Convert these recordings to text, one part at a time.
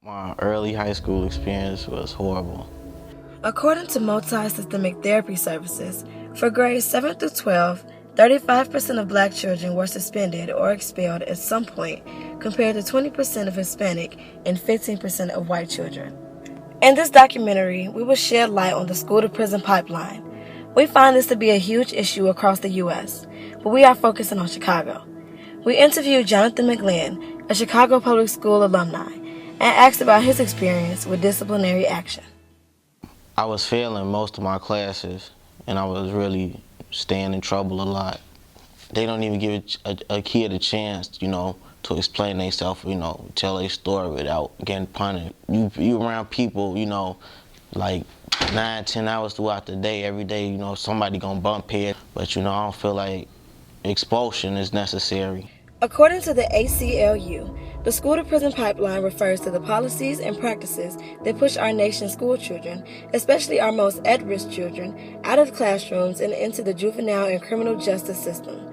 My early high school experience was horrible. According to multi-systemic therapy services, for grades 7 through 12, 35% of black children were suspended or expelled at some point, compared to 20% of Hispanic and 15% of white children. In this documentary, we will shed light on the school-to-prison pipeline. We find this to be a huge issue across the U.S., but we are focusing on Chicago. We interviewed Jonathan McLin, a Chicago Public School alumni, and asked about his experience with disciplinary action. I was failing most of my classes, and I was really staying in trouble a lot. They don't even give a kid a chance, to explain themselves, tell their story without getting punished. You around people, like 9-10 hours throughout the day, every day, somebody gonna bump head. But, I don't feel like expulsion is necessary. According to the ACLU, the school-to-prison pipeline refers to the policies and practices that push our nation's school children, especially our most at-risk children, out of classrooms and into the juvenile and criminal justice system.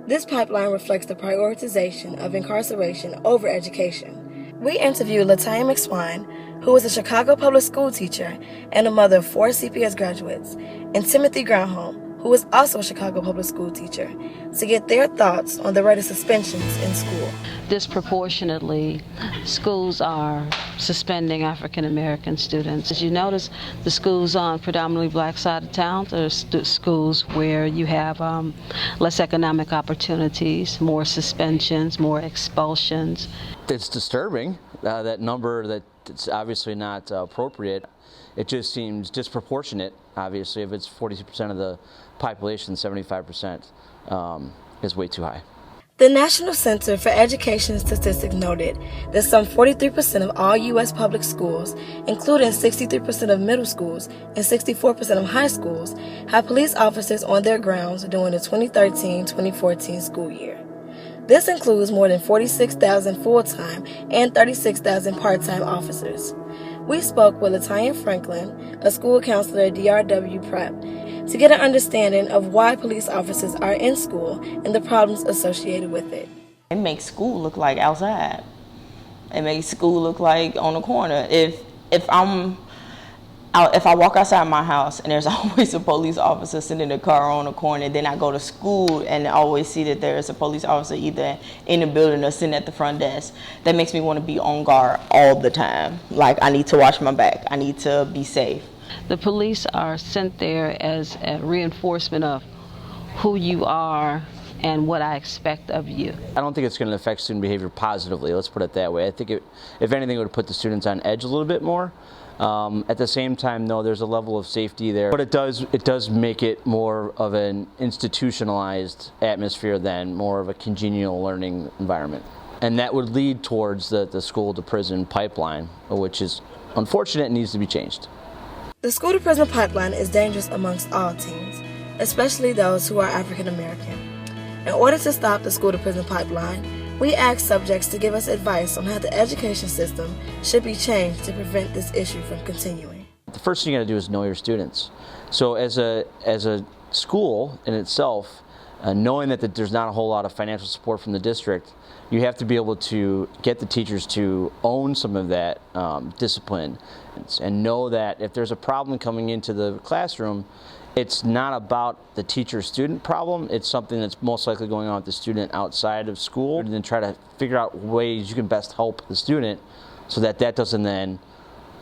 This pipeline reflects the prioritization of incarceration over education. We interviewed Latanya McSwine, who is a Chicago public school teacher and a mother of 4 CPS graduates, and Timothy Gronholm, who is also a Chicago public school teacher, to get their thoughts on the rate of suspensions in school. Disproportionately, schools are suspending African American students. As you notice, the schools on predominantly black side of town are schools where you have less economic opportunities, more suspensions, more expulsions. It's disturbing, that number, that it's obviously not appropriate. It just seems disproportionate, obviously. If it's 42% of the population, 75% is way too high. The National Center for Education Statistics noted that some 43% of all U.S. public schools, including 63% of middle schools and 64% of high schools, have police officers on their grounds during the 2013-2014 school year. This includes more than 46,000 full-time and 36,000 part-time officers. We spoke with Latania Franklin, a school counselor at DRW Prep, to get an understanding of why police officers are in school and the problems associated with it. It makes school look like outside. It makes school look like on the corner. If I walk outside my house and there's always a police officer sitting in the car on the corner, then I go to school and I always see that there's a police officer either in the building or sitting at the front desk. That makes me want to be on guard all the time. Like, I need to watch my back. I need to be safe. The police are sent there as a reinforcement of who you are and what I expect of you. I don't think it's going to affect student behavior positively, let's put it that way. I think if anything, it would put the students on edge a little bit more. At the same time, though, there's a level of safety there. But it does make it more of an institutionalized atmosphere than more of a congenial learning environment. And that would lead towards the school-to-prison pipeline, which is unfortunate and needs to be changed. The school-to-prison pipeline is dangerous amongst all teens, especially those who are African American. In order to stop the school-to-prison pipeline, we asked subjects to give us advice on how the education system should be changed to prevent this issue from continuing. The first thing you got to do is know your students. So as a school in itself, knowing that there's not a whole lot of financial support from the district, you have to be able to get the teachers to own some of that discipline and know that if there's a problem coming into the classroom, it's not about the teacher-student problem. It's something that's most likely going on with the student outside of school, and then try to figure out ways you can best help the student so that doesn't then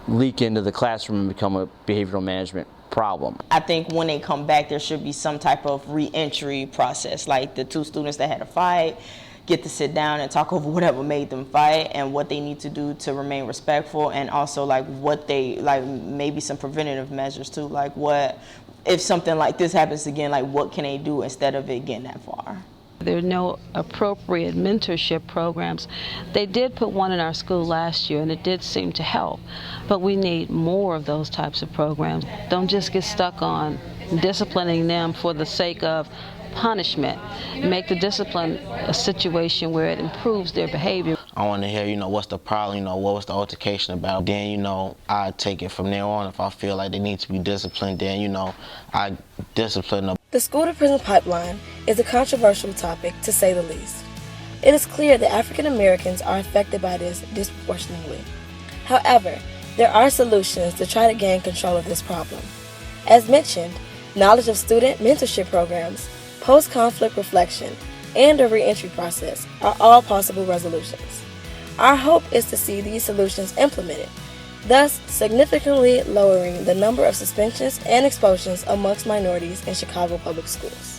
leak into the classroom and become a behavioral management problem. I think when they come back, there should be some type of re-entry process, like the 2 students that had a fight get to sit down and talk over whatever made them fight and what they need to do to remain respectful, and also like what they, like maybe some preventative measures too, like what if something like this happens again, like what can they do instead of it getting that far. There are no appropriate mentorship programs. They did put one in our school last year and it did seem to help, but we need more of those types of programs. Don't just get stuck on disciplining them for the sake of punishment. Make the discipline a situation where it improves their behavior. I want to hear, what's the problem, what was the altercation about. Then, I take it from there on. If I feel like they need to be disciplined, then, I discipline them. The school-to-prison pipeline is a controversial topic, to say the least. It is clear that African Americans are affected by this disproportionately. However, there are solutions to try to gain control of this problem. As mentioned, knowledge of student mentorship programs, post-conflict reflection, and a reentry process are all possible resolutions. Our hope is to see these solutions implemented, thus significantly lowering the number of suspensions and expulsions amongst minorities in Chicago public schools.